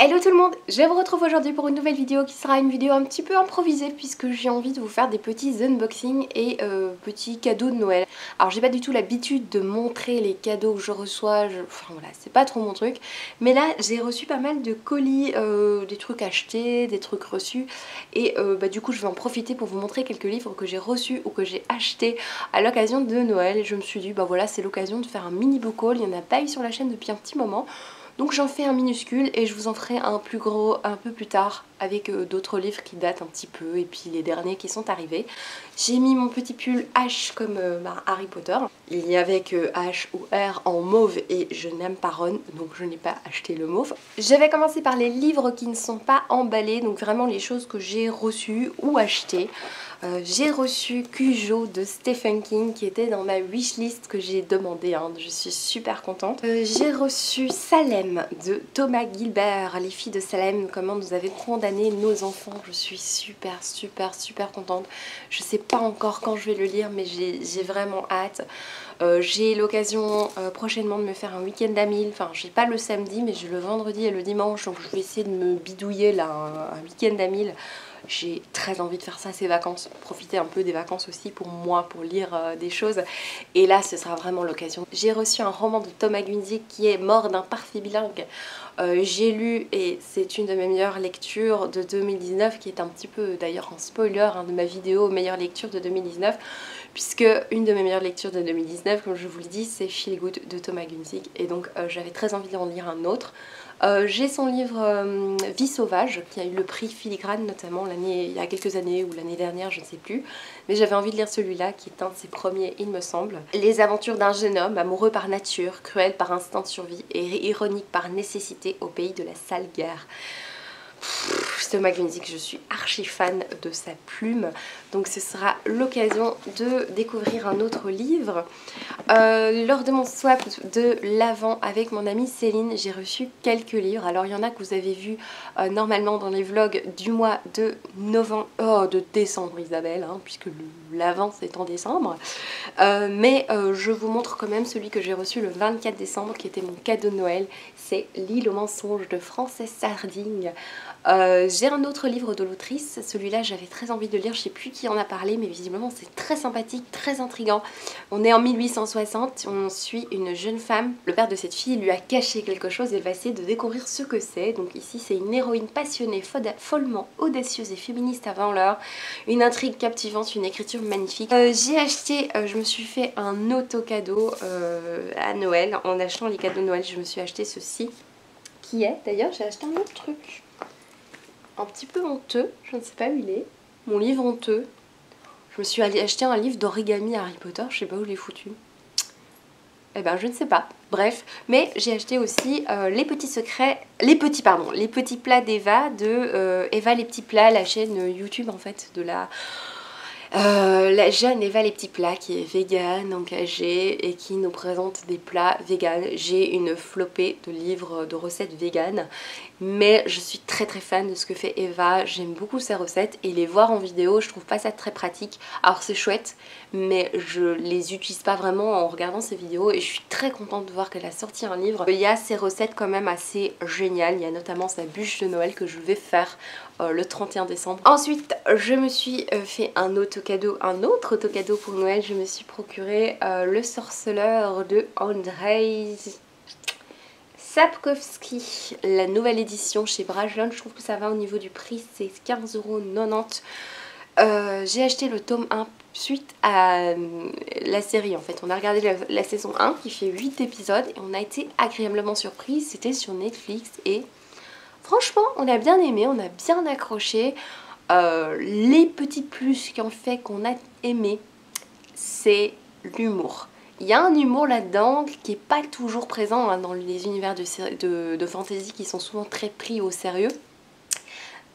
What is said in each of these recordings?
Hello tout le monde, je vous retrouve aujourd'hui pour une nouvelle vidéo qui sera une vidéo un petit peu improvisée puisque j'ai envie de vous faire des petits unboxings et petits cadeaux de Noël. Alors j'ai pas du tout l'habitude de montrer les cadeaux que je reçois, enfin voilà, c'est pas trop mon truc. Mais là j'ai reçu pas mal de colis, des trucs achetés, des trucs reçus. Et du coup je vais en profiter pour vous montrer quelques livres que j'ai reçus ou que j'ai achetés à l'occasion de Noël. Et je me suis dit bah voilà, c'est l'occasion de faire un mini book haul, il n'y en a pas eu sur la chaîne depuis un petit moment. Donc j'en fais un minuscule et je vous en ferai un plus gros un peu plus tard avec d'autres livres qui datent un petit peu et puis les derniers qui sont arrivés. J'ai mis mon petit pull H comme Harry Potter. Il y avait que H ou R en mauve et je n'aime pas Ron, donc je n'ai pas acheté le mauve. Je vais commencer par les livres qui ne sont pas emballés, donc vraiment les choses que j'ai reçues ou achetées. J'ai reçu Cujo de Stephen King qui était dans ma wishlist que j'ai demandé, hein. Je suis super contente. J'ai reçu Salem de Thomas Gilbert, les filles de Salem, comment nous avaient condamné nos enfants. Je suis super contente. Je sais pas encore quand je vais le lire mais j'ai vraiment hâte. J'ai l'occasion prochainement de me faire un week-end à 1000, enfin j'ai pas le samedi mais j'ai le vendredi et le dimanche, donc je vais essayer de me bidouiller là un week-end à 1000. J'ai très envie de faire ça ces vacances, profiter un peu des vacances aussi pour moi, pour lire des choses. Et là ce sera vraiment l'occasion. J'ai reçu un roman de Thomas Gunzig qui est Mort d'un parfait bilingue. J'ai lu et c'est une de mes meilleures lectures de 2019 qui est un petit peu d'ailleurs en spoiler de ma vidéo meilleure lecture de 2019 puisque une de mes meilleures lectures de 2019 comme je vous le dis c'est Feel Good de Thomas Gunzig et donc j'avais très envie d'en lire un autre. J'ai son livre Vie sauvage qui a eu le prix Filigrane notamment il y a quelques années ou l'année dernière, je ne sais plus. Mais j'avais envie de lire celui-là qui est un de ses premiers il me semble. Les aventures d'un jeune homme amoureux par nature, cruel par instinct de survie et ironique par nécessité au pays de la sale guerre. Thomas Gunzig, je suis archi fan de sa plume, donc ce sera l'occasion de découvrir un autre livre. Lors de mon swap de l'Avent avec mon amie Céline, j'ai reçu quelques livres. Alors il y en a que vous avez vu normalement dans les vlogs du mois de de décembre Isabelle, puisque l'Avent c'est en décembre. Mais je vous montre quand même celui que j'ai reçu le 24 décembre qui était mon cadeau de Noël. C'est L'île aux mensonges de Frances Hardinge. J'ai un autre livre de l'autrice, celui-là j'avais très envie de lire, je sais plus qui en a parlé mais visiblement c'est très sympathique, très intriguant. On est en 1860, on suit une jeune femme, le père de cette fille lui a caché quelque chose et elle va essayer de découvrir ce que c'est. Donc ici c'est une héroïne passionnée, follement audacieuse et féministe avant l'heure, une intrigue captivante, une écriture magnifique. J'ai acheté, je me suis fait un auto-cadeau à Noël, en achetant les cadeaux de Noël je me suis acheté ceci, qui est, d'ailleurs j'ai acheté un autre truc. Un petit peu honteux, je ne sais pas où il est, mon livre honteux. Je me suis allée acheter un livre d'origami Harry Potter, je sais pas où je l'ai foutu. Eh ben je ne sais pas, bref. Mais j'ai acheté aussi les petits plats d'Eva, de Eva les petits plats, la chaîne YouTube en fait de la jeune Eva les petits plats qui est végane, engagée et qui nous présente des plats véganes. J'ai une flopée de livres de recettes véganes mais je suis très fan de ce que fait Eva, j'aime beaucoup ses recettes et les voir en vidéo je trouve pas ça très pratique. Alors c'est chouette mais je les utilise pas vraiment en regardant ses vidéos et je suis très contente de voir qu'elle a sorti un livre. Il y a ses recettes quand même assez géniales, il y a notamment sa bûche de Noël que je vais faire le 31 décembre. Ensuite je me suis fait un autre auto-cadeau pour Noël, je me suis procuré Le Sorceleur de Andrzej Sapkowski, la nouvelle édition chez Brajlon. Je trouve que ça va au niveau du prix, c'est 15,90 €. J'ai acheté le tome 1 suite à la série en fait. On a regardé la saison 1 qui fait 8 épisodes et on a été agréablement surpris. C'était sur Netflix et franchement on a bien aimé, on a bien accroché. Les petits plus qui ont fait qu'on a aimé, c'est l'humour. Il y a un humour là-dedans qui n'est pas toujours présent dans les univers de fantasy qui sont souvent très pris au sérieux.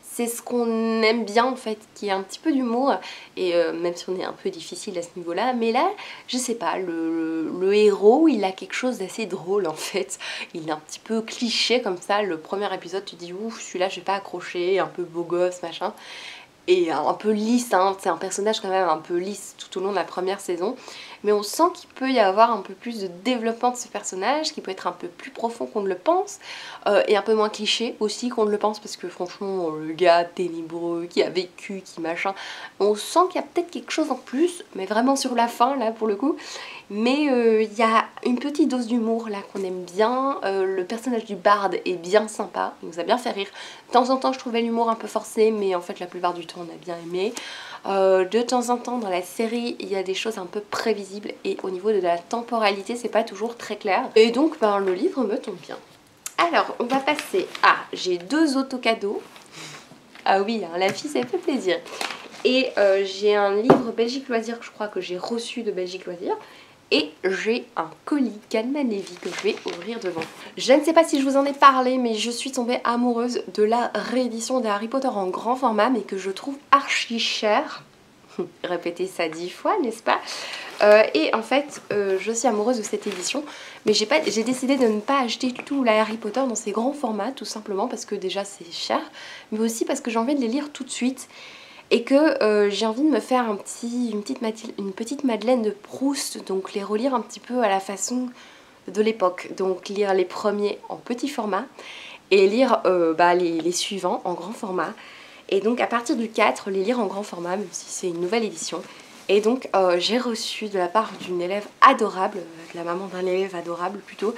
C'est ce qu'on aime bien en fait, qui est un petit peu d'humour, et même si on est un peu difficile à ce niveau-là, mais là, je sais pas, le héros, il a quelque chose d'assez drôle en fait. Il est un petit peu cliché comme ça, le premier épisode, tu dis ouf, celui-là je vais pas accrocher, un peu beau gosse, machin. est un peu lisse, hein. C'est un personnage quand même un peu lisse tout au long de la première saison, mais on sent qu'il peut y avoir un peu plus de développement de ce personnage, qui peut être un peu plus profond qu'on ne le pense, et un peu moins cliché aussi qu'on ne le pense, parce que franchement le gars ténébreux qui a vécu, qui machin, on sent qu'il y a peut-être quelque chose en plus, mais vraiment sur la fin là pour le coup. Mais il y a une petite dose d'humour là qu'on aime bien, le personnage du barde est bien sympa, il nous a bien fait rire. De temps en temps je trouvais l'humour un peu forcé, mais en fait la plupart du temps on a bien aimé. De temps en temps dans la série il y a des choses un peu prévisibles et au niveau de la temporalité c'est pas toujours très clair. Et donc ben, le livre me tombe bien. Alors on va passer à... j'ai 2 autocadeaux. Ah oui, hein, la fille ça fait plaisir. Et j'ai un livre Belgique Loisirs que je crois que j'ai reçu de Belgique Loisirs. Et j'ai un colis Calman Levy que je vais ouvrir devant. Je ne sais pas si je vous en ai parlé, mais je suis tombée amoureuse de la réédition des Harry Potter en grand format, mais que je trouve archi cher. Répétez ça 10 fois, n'est-ce pas? Et en fait, je suis amoureuse de cette édition, mais j'ai décidé de ne pas acheter tout la Harry Potter dans ces grands formats, tout simplement parce que déjà c'est cher, mais aussi parce que j'ai envie de les lire tout de suite. Et que j'ai envie de me faire une petite Madeleine de Proust, donc les relire un petit peu à la façon de l'époque. Donc lire les premiers en petit format et lire les suivants en grand format. Et donc à partir du 4, les lire en grand format, même si c'est une nouvelle édition. Et donc j'ai reçu de la part d'une élève adorable, de la maman d'un élève adorable plutôt,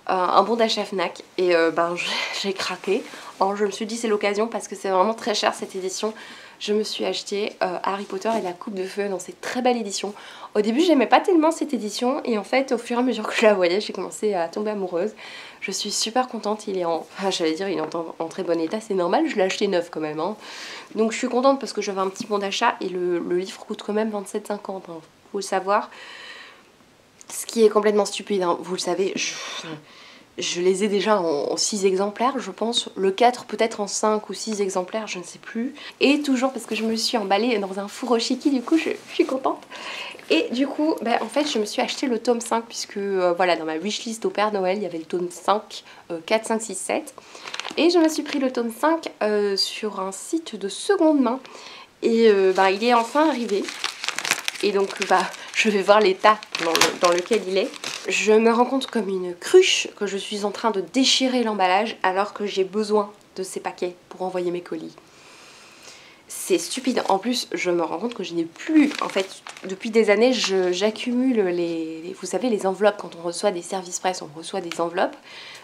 un bon d'achat Fnac. Et j'ai craqué. Alors, je me suis dit c'est l'occasion parce que c'est vraiment très cher cette édition. Je me suis acheté Harry Potter et la Coupe de Feu dans cette très belle édition. Au début j'aimais pas tellement cette édition et en fait au fur et à mesure que je la voyais j'ai commencé à tomber amoureuse. Je suis super contente, il est en... Enfin, j'allais dire il est en très bon état, c'est normal, je l'ai acheté neuf quand même. Hein. Donc je suis contente parce que j'avais un petit bon d'achat et le livre coûte quand même 27,50 €, hein, faut le savoir. Ce qui est complètement stupide, hein. Vous le savez, je les ai déjà en 6 exemplaires je pense, le 4 peut-être en 5 ou 6 exemplaires, je ne sais plus. Et toujours parce que je me suis emballée dans un furoshiki, du coup je suis contente. Et du coup, en fait je me suis acheté le tome 5 puisque voilà, dans ma wishlist au Père Noël il y avait le tome 5, 4, 5, 6, 7. Et je me suis pris le tome 5 sur un site de seconde main. Et il est enfin arrivé. Et donc je vais voir l'état dans lequel il est. Je me rends compte comme une cruche que je suis en train de déchirer l'emballage alors que j'ai besoin de ces paquets pour envoyer mes colis. C'est stupide. En plus, je me rends compte que je n'ai plus... En fait, depuis des années, j'accumule vous savez, les enveloppes. Quand on reçoit des services presse, on reçoit des enveloppes.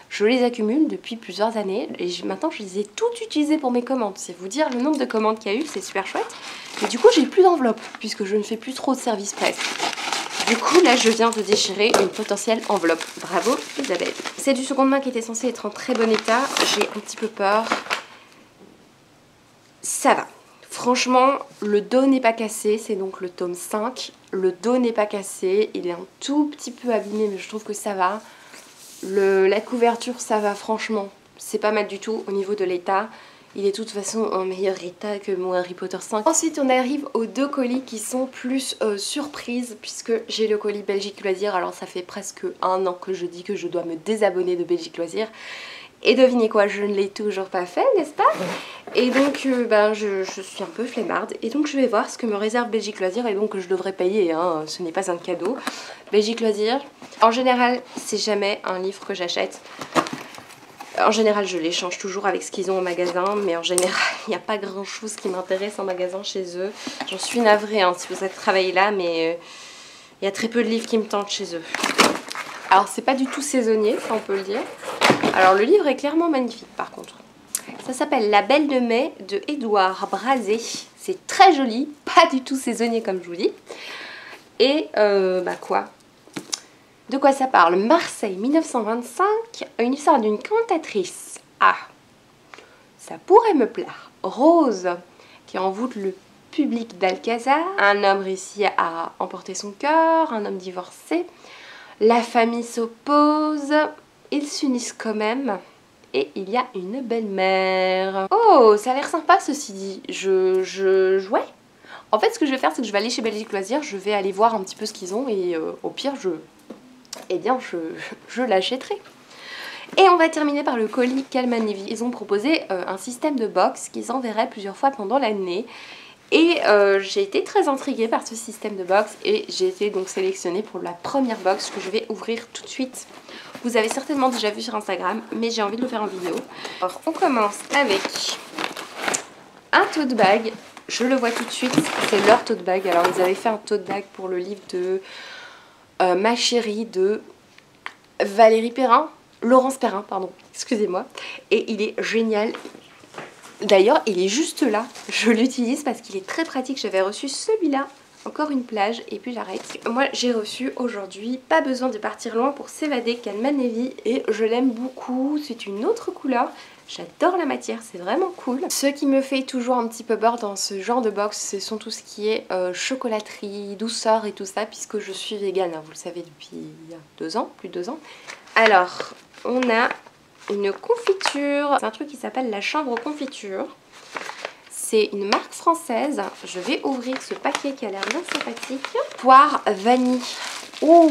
Je les accumule depuis plusieurs années et maintenant je les ai toutes utilisées pour mes commandes. C'est vous dire le nombre de commandes qu'il y a eu, c'est super chouette. Mais du coup, j'ai plus d'enveloppes puisque je ne fais plus trop de services presse. Du coup, là, je viens de déchirer une potentielle enveloppe. Bravo, Isabelle. C'est du seconde main qui était censé être en très bon état. J'ai un petit peu peur. Ça va. Franchement, le dos n'est pas cassé. C'est donc le tome 5. Le dos n'est pas cassé. Il est un tout petit peu abîmé, mais je trouve que ça va. La couverture, ça va franchement. C'est pas mal du tout au niveau de l'état. Il est de toute façon en meilleur état que mon Harry Potter 5. Ensuite, on arrive aux 2 colis qui sont plus surprises puisque j'ai le colis Belgique Loisirs. Alors ça fait presque 1 an que je dis que je dois me désabonner de Belgique Loisirs. Et devinez quoi, je ne l'ai toujours pas fait, n'est-ce pas? Et donc je suis un peu flemmarde. Et donc je vais voir ce que me réserve Belgique Loisirs et donc je devrais payer, hein, ce n'est pas un cadeau. Belgique Loisirs, en général, c'est jamais un livre que j'achète. En général, je les change toujours avec ce qu'ils ont au magasin, mais en général, il n'y a pas grand chose qui m'intéresse en magasin chez eux. J'en suis navrée hein, si vous avez travaillé là, mais il y a très peu de livres qui me tentent chez eux. Alors, c'est pas du tout saisonnier, ça on peut le dire. Alors, le livre est clairement magnifique par contre. Ça s'appelle La Belle de Mai de Édouard Brazé. C'est très joli, pas du tout saisonnier comme je vous dis. Et quoi ? De quoi ça parle? Marseille 1925, une histoire d'une cantatrice. Ah, ça pourrait me plaire. Rose, qui envoûte le public d'Alcazar. Un homme réussit à emporter son cœur, un homme divorcé. La famille s'oppose, ils s'unissent quand même. Et il y a une belle-mère. Oh, ça a l'air sympa ceci dit. Ouais. En fait, ce que je vais faire, c'est que je vais aller chez Belgique Loisirs, je vais aller voir un petit peu ce qu'ils ont et au pire, je l'achèterai. Et on va terminer par le colis Calman Levy. Ils ont proposé un système de box qu'ils enverraient plusieurs fois pendant l'année. Et j'ai été très intriguée par ce système de box et j'ai été donc sélectionnée pour la première box que je vais ouvrir tout de suite. Vous avez certainement déjà vu sur Instagram, mais j'ai envie de le faire en vidéo. Alors on commence avec un tote bag. Je le vois tout de suite, c'est leur tote bag. Alors ils avaient fait un tote bag pour le livre de Ma chérie de Laurence Perrin, pardon, excusez-moi. Et il est génial. D'ailleurs, il est juste là. Je l'utilise parce qu'il est très pratique. J'avais reçu celui-là, encore une plage, et puis j'arrête. Moi, j'ai reçu aujourd'hui Pas besoin de partir loin pour s'évader, Calman Levy, et je l'aime beaucoup. C'est une autre couleur. J'adore la matière, c'est vraiment cool. Ce qui me fait toujours un petit peu peur dans ce genre de box, ce sont tout ce qui est chocolaterie, douceur et tout ça, puisque je suis végane, hein, vous le savez depuis 2 ans, plus de 2 ans. Alors, on a une confiture, c'est un truc qui s'appelle la chambre confiture. C'est une marque française. Je vais ouvrir ce paquet qui a l'air bien sympathique. Poire vanille. Ouh,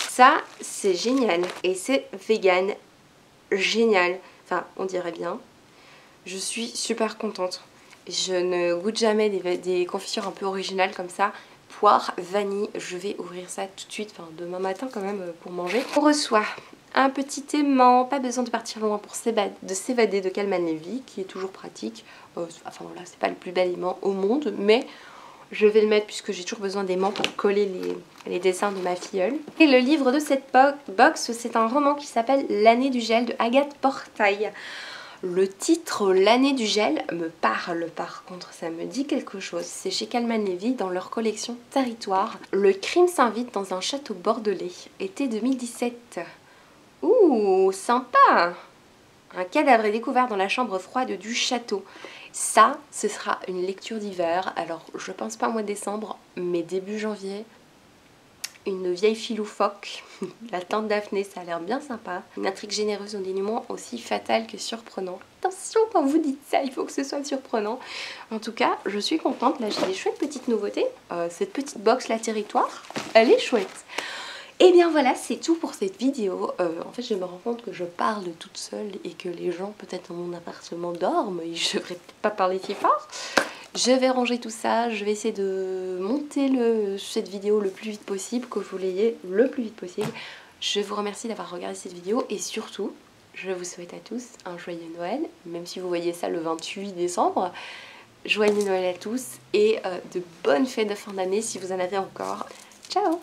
ça c'est génial. Et c'est vegan. Génial. Enfin, on dirait bien. Je suis super contente. Je ne goûte jamais des confitures un peu originales comme ça. Poire vanille. Je vais ouvrir ça tout de suite, enfin demain matin quand même pour manger. On reçoit un petit aimant, pas besoin de partir loin pour s'évader de Calman Levy, qui est toujours pratique. Enfin voilà, c'est pas le plus bel aimant au monde, mais je vais le mettre puisque j'ai toujours besoin d'aimants pour coller les dessins de ma filleule. Et le livre de cette box, c'est un roman qui s'appelle L'année du gel de Agathe Portail. Le titre L'année du gel me parle, par contre ça me dit quelque chose. C'est chez Calman Levy dans leur collection Territoire. Le crime s'invite dans un château bordelais, été 2017. Ouh, sympa! Un cadavre est découvert dans la chambre froide du château. Ça, ce sera une lecture d'hiver. Alors, je pense pas au mois de décembre, mais début janvier. Une vieille fille loufoque, la tante Daphné, ça a l'air bien sympa. Une intrigue généreuse au dénouement aussi fatal que surprenant. Attention quand vous dites ça, il faut que ce soit surprenant. En tout cas, je suis contente. Là, j'ai des chouettes petites nouveautés. Cette petite box, la Territoire, elle est chouette. Et bien voilà, c'est tout pour cette vidéo. En fait, je me rends compte que je parle toute seule et que les gens, peut-être dans mon appartement, dorment et je devrais peut-être pas parler si fort. Je vais ranger tout ça, je vais essayer de monter cette vidéo le plus vite possible, que vous l'ayez le plus vite possible. Je vous remercie d'avoir regardé cette vidéo et surtout, je vous souhaite à tous un joyeux Noël, même si vous voyez ça le 28 décembre. Joyeux Noël à tous et de bonnes fêtes de fin d'année si vous en avez encore. Ciao!